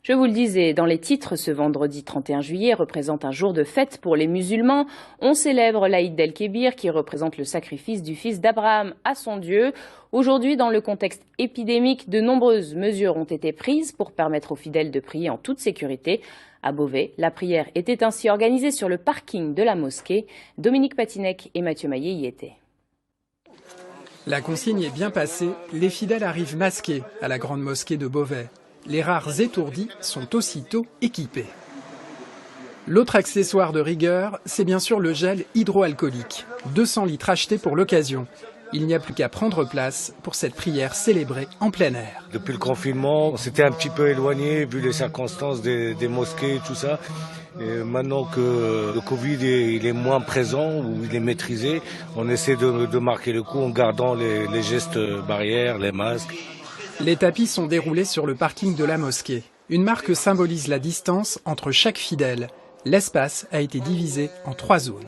Je vous le disais dans les titres, ce vendredi 31 juillet représente un jour de fête pour les musulmans. On célèbre l'Aïd el-Kébir qui représente le sacrifice du fils d'Abraham à son Dieu. Aujourd'hui, dans le contexte épidémique, de nombreuses mesures ont été prises pour permettre aux fidèles de prier en toute sécurité. À Beauvais, la prière était ainsi organisée sur le parking de la mosquée. Dominique Patinec et Mathieu Maillet y étaient. La consigne est bien passée, les fidèles arrivent masqués à la grande mosquée de Beauvais. Les rares étourdis sont aussitôt équipés. L'autre accessoire de rigueur, c'est bien sûr le gel hydroalcoolique. 200 litres achetés pour l'occasion. Il n'y a plus qu'à prendre place pour cette prière célébrée en plein air. Depuis le confinement, on s'était un petit peu éloigné vu les circonstances des mosquées et tout ça. Et maintenant que le Covid il est moins présent ou il est maîtrisé, on essaie de marquer le coup en gardant les gestes barrières, les masques. Les tapis sont déroulés sur le parking de la mosquée. Une marque symbolise la distance entre chaque fidèle. L'espace a été divisé en 3 zones.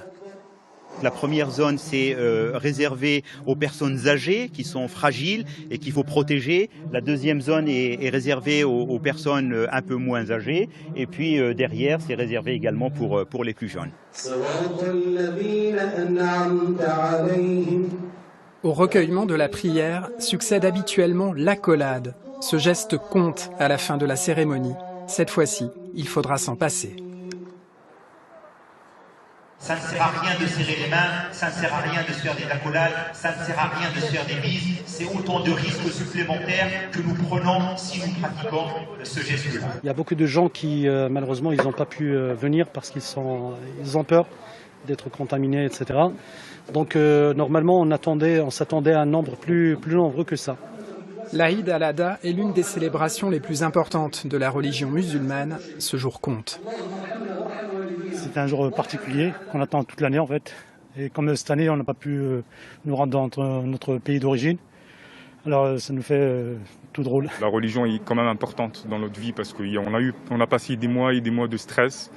La première zone, c'est réservé aux personnes âgées qui sont fragiles et qu'il faut protéger. La deuxième zone est réservée aux personnes un peu moins âgées. Et puis derrière, c'est réservé également pour les plus jeunes. Au recueillement de la prière succède habituellement l'accolade. Ce geste compte à la fin de la cérémonie. Cette fois-ci, il faudra s'en passer. Ça ne sert à rien de serrer les mains, ça ne sert à rien de se faire des accolades, ça ne sert à rien de se faire des bises. C'est autant de risques supplémentaires que nous prenons si nous pratiquons ce geste-là. Il y a beaucoup de gens qui, malheureusement, ils n'ont pas pu venir parce qu'ils ont peur d'être contaminés, etc. Donc, normalement, on s'attendait à un nombre plus nombreux que ça. L'Aïd al-Adha est l'une des célébrations les plus importantes de la religion musulmane. Ce jour compte. C'est un jour particulier qu'on attend toute l'année en fait. Et comme cette année, on n'a pas pu nous rendre dans notre pays d'origine, alors ça nous fait tout drôle. La religion est quand même importante dans notre vie parce qu'on a passé des mois et des mois de stress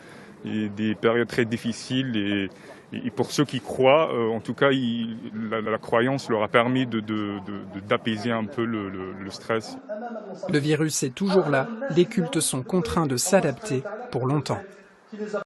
et des périodes très difficiles. Et pour ceux qui croient, en tout cas, la croyance leur a permis d'apaiser un peu le stress. Le virus est toujours là. Les cultes sont contraints de s'adapter pour longtemps.